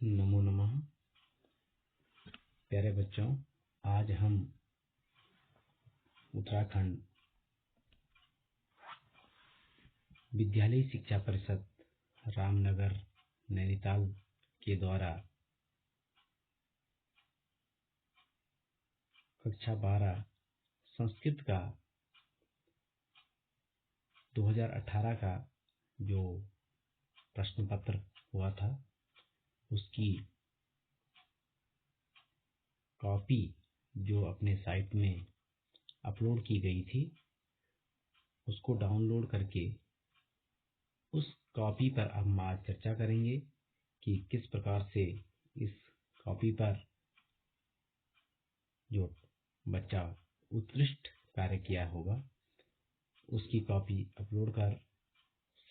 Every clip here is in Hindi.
नमो नमः। प्यारे बच्चों, आज हम उत्तराखंड विद्यालय शिक्षा परिषद रामनगर नैनीताल के द्वारा कक्षा 12 संस्कृत का 2018 का जो प्रश्न पत्र हुआ था उसकी कॉपी जो अपने साइट में अपलोड की गई थी उसको डाउनलोड करके उस कॉपी पर हम आज चर्चा करेंगे कि किस प्रकार से इस कॉपी पर जो बच्चा उत्कृष्ट कार्य किया होगा उसकी कॉपी अपलोड कर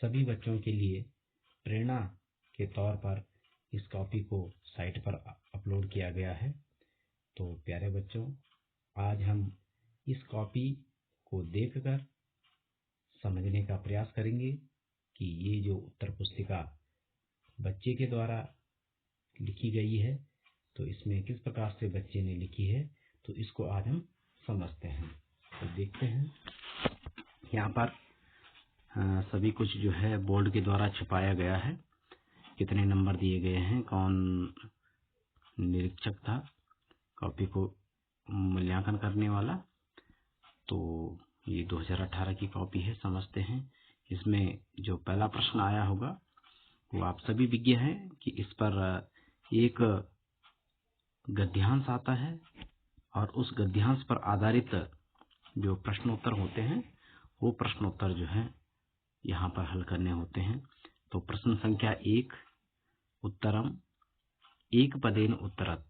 सभी बच्चों के लिए प्रेरणा के तौर पर इस कॉपी को साइट पर अपलोड किया गया है। तो प्यारे बच्चों, आज हम इस कॉपी को देखकर समझने का प्रयास करेंगे कि ये जो उत्तर पुस्तिका बच्चे के द्वारा लिखी गई है तो इसमें किस प्रकार से बच्चे ने लिखी है, तो इसको आज हम समझते हैं। तो देखते हैं यहाँ पर सभी कुछ जो है बोर्ड के द्वारा छपाया गया है, कितने नंबर दिए गए हैं, कौन निरीक्षक था कॉपी को मूल्यांकन करने वाला। तो ये 2018 की कॉपी है, समझते हैं। इसमें जो पहला प्रश्न आया होगा वो आप सभी विज्ञ हैं कि इस पर एक गद्यांश आता है और उस गद्यांश पर आधारित जो प्रश्नोत्तर होते हैं वो प्रश्नोत्तर जो है यहाँ पर हल करने होते हैं। तो प्रश्न संख्या 1, उत्तरम एक पदेन उत्तरत।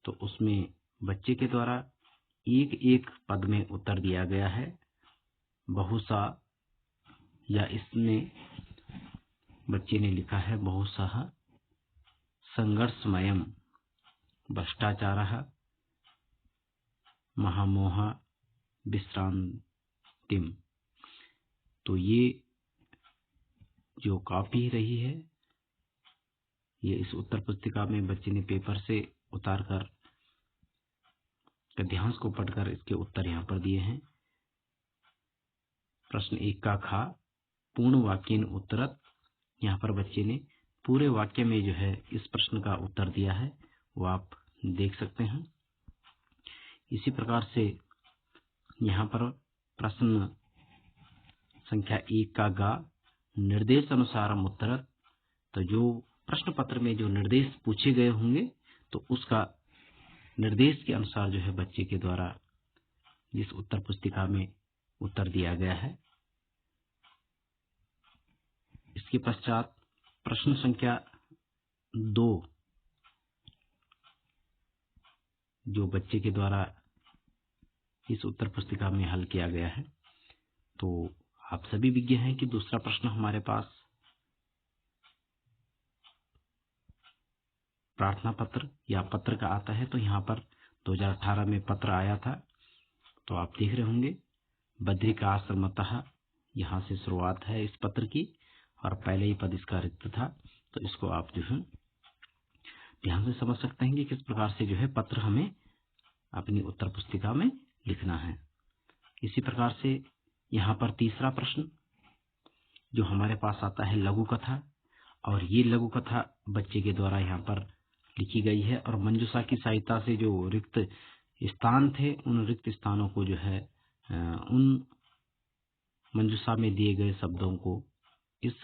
तो उसमें बच्चे के द्वारा एक एक पद में उत्तर दिया गया है। बहुसा, या इसमें बच्चे ने लिखा है बहुसः संघर्षमयम् भ्रष्टाचारः महामोह विश्रांतिम। तो ये जो कॉपी रही है ये इस उत्तर पुस्तिका में बच्चे ने पेपर से उतार कर गद्यांश को पढ़कर इसके उत्तर यहाँ पर दिए हैं। प्रश्न 1 का खा पूर्ण वाक्येन उत्तरत। यहाँ पर बच्चे ने पूरे वाक्य में जो है इस प्रश्न का उत्तर दिया है, वो आप देख सकते हैं। इसी प्रकार से यहाँ पर प्रश्न संख्या 1 का गा निर्देश अनुसारम उत्तरत। तो जो प्रश्न पत्र में जो निर्देश पूछे गए होंगे तो उसका निर्देश के अनुसार जो है बच्चे के द्वारा जिस उत्तर पुस्तिका में उत्तर दिया गया है। इसके पश्चात प्रश्न संख्या 2 जो बच्चे के द्वारा इस उत्तर पुस्तिका में हल किया गया है। तो आप सभी विज्ञ हैं कि दूसरा प्रश्न हमारे पास प्रार्थना पत्र या पत्र का आता है। तो यहाँ पर 2018 में पत्र आया था, तो आप देख रहे होंगे बद्रिकाश्रमतः, यहाँ से शुरुआत है इस पत्र की और पहले ही पद इसका रिक्त था। तो इसको आप जो है ध्यान से समझ सकते हैं कि किस प्रकार से जो है पत्र हमें अपनी उत्तर पुस्तिका में लिखना है। इसी प्रकार से यहाँ पर तीसरा प्रश्न जो हमारे पास आता है लघु कथा, और ये लघु कथा बच्चे के द्वारा यहाँ पर लिखी गई है और मंजूषा की सहायता से जो रिक्त स्थान थे उन रिक्त स्थानों को जो है उन मंजूषा में दिए गए शब्दों को इस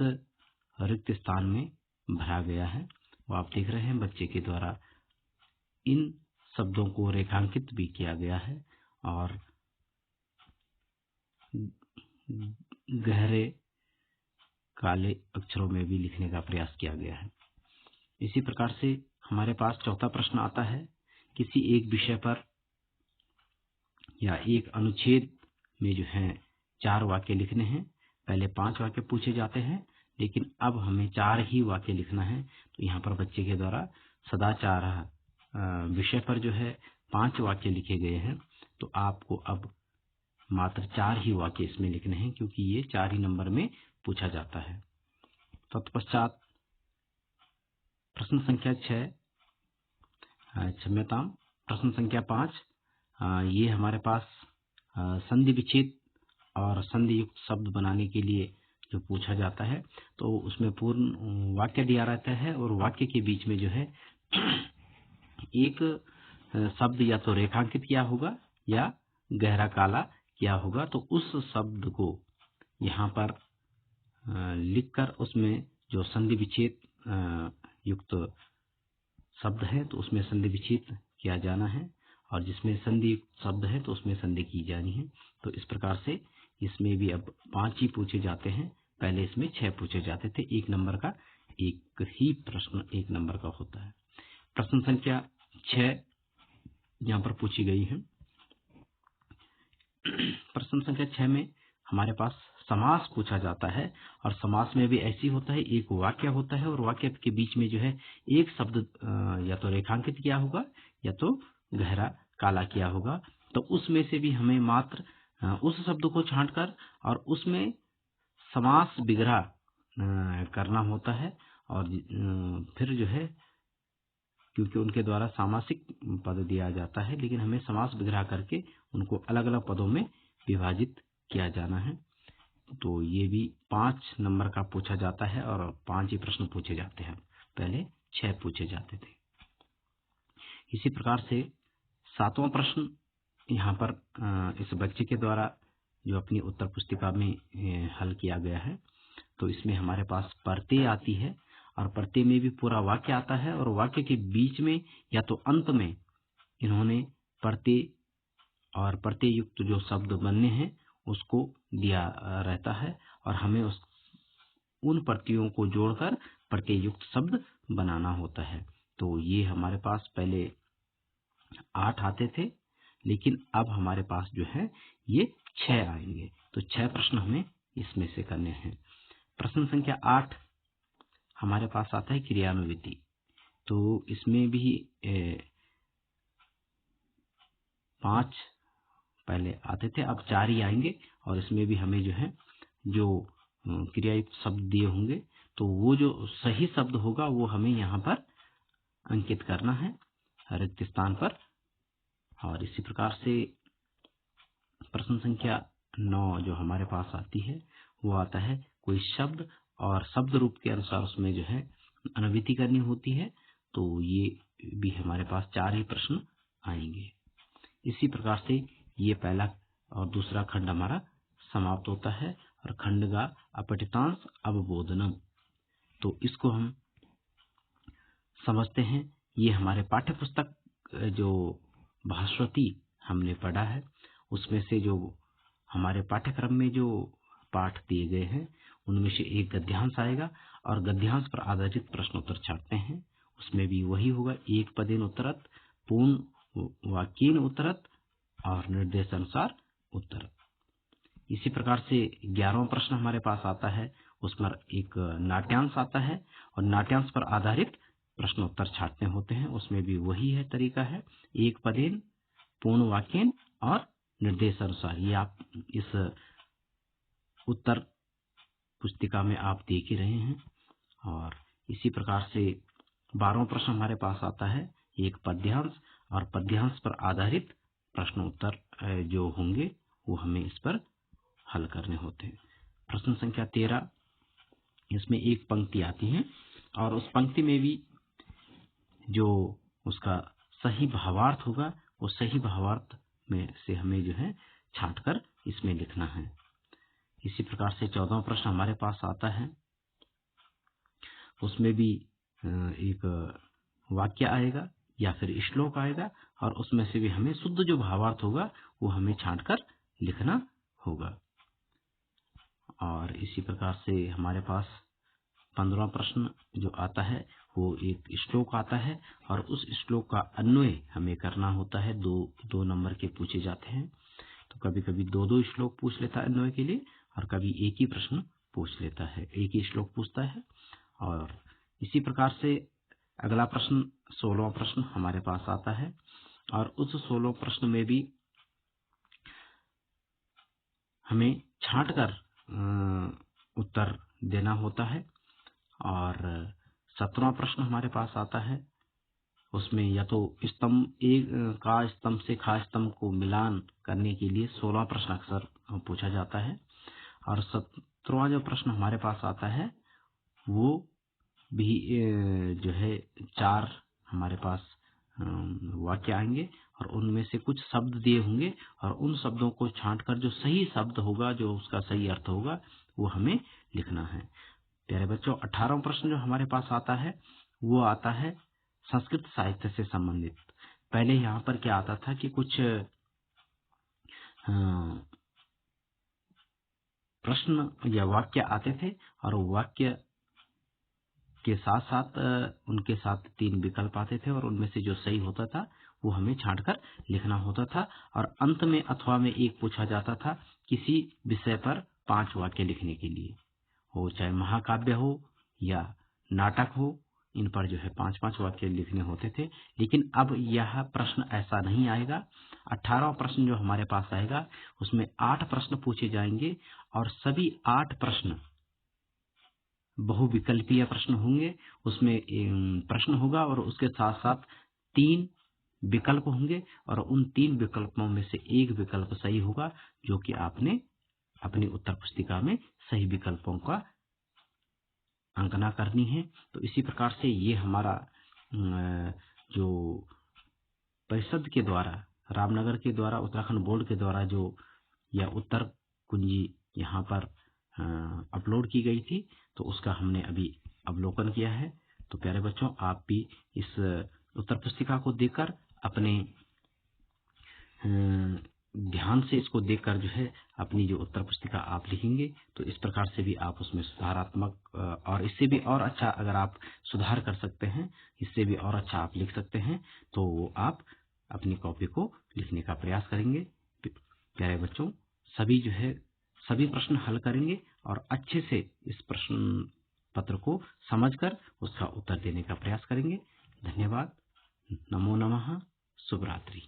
रिक्त स्थान में भरा गया है। वो आप देख रहे हैं बच्चे के द्वारा इन शब्दों को रेखांकित भी किया गया है और गहरे काले अक्षरों में भी लिखने का प्रयास किया गया है। इसी प्रकार से हमारे पास चौथा प्रश्न आता है किसी एक विषय पर या एक अनुच्छेद में जो है 4 वाक्य लिखने हैं। पहले 5 वाक्य पूछे जाते हैं लेकिन अब हमें 4 ही वाक्य लिखना है। तो यहाँ पर बच्चे के द्वारा सदाचार विषय पर जो है 5 वाक्य लिखे गए हैं। तो आपको अब मात्र 4 ही वाक्य इसमें लिखने हैं क्योंकि ये 4 ही नंबर में पूछा जाता है। तत्पश्चात प्रश्न संख्या 6, क्षम्यताम, प्रश्न संख्या 5, ये हमारे पास संधि विच्छेद और संधि युक्त शब्द बनाने के लिए जो पूछा जाता है, तो उसमें पूर्ण वाक्य दिया रहता है और वाक्य के बीच में जो है एक शब्द या तो रेखांकित किया होगा या गहरा काला किया होगा। तो उस शब्द को यहाँ पर लिखकर उसमें जो संधि विच्छेद युक्त शब्द है तो उसमें संधि विच्छेद किया जाना है, और जिसमें संधि युक्त शब्द है तो उसमें संधि की जानी है। तो इस प्रकार से इसमें भी अब 5 ही पूछे जाते हैं, पहले इसमें 6 पूछे जाते थे। 1 नंबर का एक ही प्रश्न 1 नंबर का होता है। प्रश्न संख्या 6 यहाँ पर पूछी गई है। प्रश्न संख्या 6 में हमारे पास समास पूछा जाता है, और समास में भी ऐसी होता है, एक वाक्य होता है और वाक्य के बीच में जो है एक शब्द या तो रेखांकित किया होगा या तो गहरा काला किया होगा। तो उसमें से भी हमें मात्र उस शब्द को छांटकर और उसमें समास विग्रह करना होता है, और फिर जो है क्योंकि उनके द्वारा सामासिक पद दिया जाता है, लेकिन हमें समास विग्रह करके उनको अलग अलग पदों में विभाजित किया जाना है। तो ये भी 5 नंबर का पूछा जाता है और 5 ही प्रश्न पूछे जाते हैं, पहले 6 पूछे जाते थे। इसी प्रकार से 7वां प्रश्न यहाँ पर इस बच्चे के द्वारा जो अपनी उत्तर पुस्तिका में हल किया गया है, तो इसमें हमारे पास प्रत्यय आती है, और प्रत्यय में भी पूरा वाक्य आता है, और वाक्य के बीच में या तो अंत में इन्होंने प्रत्यय और प्रत्यय युक्त जो शब्द बनने हैं उसको दिया रहता है, और हमें उन प्रत्ययों को जोड़कर प्रत्यय युक्त शब्द बनाना होता है। तो ये हमारे पास पहले 8 आते थे, लेकिन अब हमारे पास जो है ये 6 आएंगे। तो 6 प्रश्न हमें इसमें से करने हैं। प्रश्न संख्या 8 हमारे पास आता है क्रियान्विति। तो इसमें भी 5 पहले आते थे, अब 4 ही आएंगे, और इसमें भी हमें जो है जो क्रियायुक्त शब्द दिए होंगे तो वो जो सही शब्द होगा वो हमें यहाँ पर अंकित करना है रिक्त स्थान पर। और इसी प्रकार से प्रश्न संख्या 9 जो हमारे पास आती है वो आता है कोई शब्द, और शब्द रूप के अनुसार उसमें जो है अनुवृत्ति करनी होती है। तो ये भी हमारे पास 4 ही प्रश्न आएंगे। इसी प्रकार से ये पहला और दूसरा खंड हमारा समाप्त होता है, और खंड का अपठितांश अवबोधनम। तो इसको हम समझते हैं। ये हमारे पाठ्य पुस्तक जो भास्वती हमने पढ़ा है उसमें से जो हमारे पाठ्यक्रम में जो पाठ दिए गए हैं उनमें से एक गद्यांश आएगा, और गद्यांश पर आधारित प्रश्नोत्तर छाटते हैं। उसमें भी वही होगा, एक पदेन उत्तरत, पूर्ण वाक्येन उत्तरत और निर्देशानुसार उत्तर। इसी प्रकार से 11वां प्रश्न हमारे पास आता है, उसमें एक नाट्यांश आता है, और नाट्यांश पर आधारित प्रश्नोत्तर छाटने होते हैं। उसमें भी वही है तरीका है, एक पदेन, पूर्ण वाक्येन और निर्देशानुसार। ये आप इस उत्तर पुस्तिका में आप देख ही रहे हैं। और इसी प्रकार से 12वां प्रश्न हमारे पास आता है, एक पद्यांश, और पद्यांश पर आधारित प्रश्नोत्तर जो होंगे वो हमें इस पर हल करने होते हैं। प्रश्न संख्या 13, इसमें एक पंक्ति आती है, और उस पंक्ति में भी जो उसका सही भावार्थ होगा वो सही भावार्थ में से हमें जो है छांटकर इसमें लिखना है। इसी प्रकार से 14वां प्रश्न हमारे पास आता है, उसमें भी एक वाक्य आएगा या फिर श्लोक आएगा, और उसमें से भी हमें शुद्ध जो भावार्थ होगा वो हमें छांटकर लिखना होगा। और इसी प्रकार से हमारे पास 15वां प्रश्न जो आता है वो एक श्लोक आता है, और उस श्लोक का अन्वय हमें करना होता है। दो नंबर के पूछे जाते हैं, तो कभी कभी दो श्लोक पूछ लेता है अन्वय के लिए, और कभी एक ही प्रश्न पूछ लेता है, एक ही श्लोक पूछता है। और इसी प्रकार से अगला प्रश्न 16वां प्रश्न हमारे पास आता है, और उस 16वें प्रश्न में भी हमें छांटकर उत्तर देना होता है। और 17वां प्रश्न हमारे पास आता है, उसमें या तो स्तंभ एक का स्तंभ से खा स्तंभ को मिलान करने के लिए 16वां प्रश्न अक्सर पूछा जाता है। और 17वां जो प्रश्न हमारे पास आता है वो भी जो है 4 हमारे पास वाक्य आएंगे और उनमें से कुछ शब्द दिए होंगे और उन शब्दों को छांटकर जो सही शब्द होगा, जो उसका सही अर्थ होगा, वो हमें लिखना है। प्यारे बच्चों, 18वां प्रश्न जो हमारे पास आता है वो आता है संस्कृत साहित्य से संबंधित। पहले यहाँ पर क्या आता था कि कुछ प्रश्न या वाक्य आते थे और वाक्य के साथ साथ उनके साथ 3 विकल्प आते थे और उनमें से जो सही होता था वो हमें छांटकर लिखना होता था। और अंत में अथवा में एक पूछा जाता था किसी विषय पर 5 वाक्य लिखने के लिए, हो चाहे महाकाव्य हो या नाटक हो, इन पर जो है 5-5 वाक्य लिखने होते थे। लेकिन अब यह प्रश्न ऐसा नहीं आएगा। 18वां प्रश्न जो हमारे पास आएगा उसमें 8 प्रश्न पूछे जाएंगे और सभी 8 प्रश्न बहुविकल्पीय प्रश्न होंगे। उसमें प्रश्न होगा और उसके साथ साथ 3 विकल्प होंगे और उन 3 विकल्पों में से एक विकल्प सही होगा, जो कि आपने अपनी उत्तर पुस्तिका में सही विकल्पों का अंकना करनी है। तो इसी प्रकार से ये हमारा जो परिषद के द्वारा, रामनगर के द्वारा, उत्तराखंड बोर्ड के द्वारा जो यह उत्तर कुंजी यहाँ पर अपलोड की गई थी, तो उसका हमने अभी अवलोकन किया है। तो प्यारे बच्चों, आप भी इस उत्तर पुस्तिका को देखकर अपने ध्यान से इसको देखकर जो है अपनी जो उत्तर पुस्तिका आप लिखेंगे तो इस प्रकार से भी आप उसमें सुधारात्मक और इससे भी और अच्छा अगर आप सुधार कर सकते हैं, इससे भी और अच्छा आप लिख सकते हैं, तो आप अपनी कॉपी को लिखने का प्रयास करेंगे। प्यारे बच्चों, सभी प्रश्न हल करेंगे और अच्छे से इस प्रश्न पत्र को समझकर उसका उत्तर देने का प्रयास करेंगे। धन्यवाद। नमो नमः। शुभ रात्रि।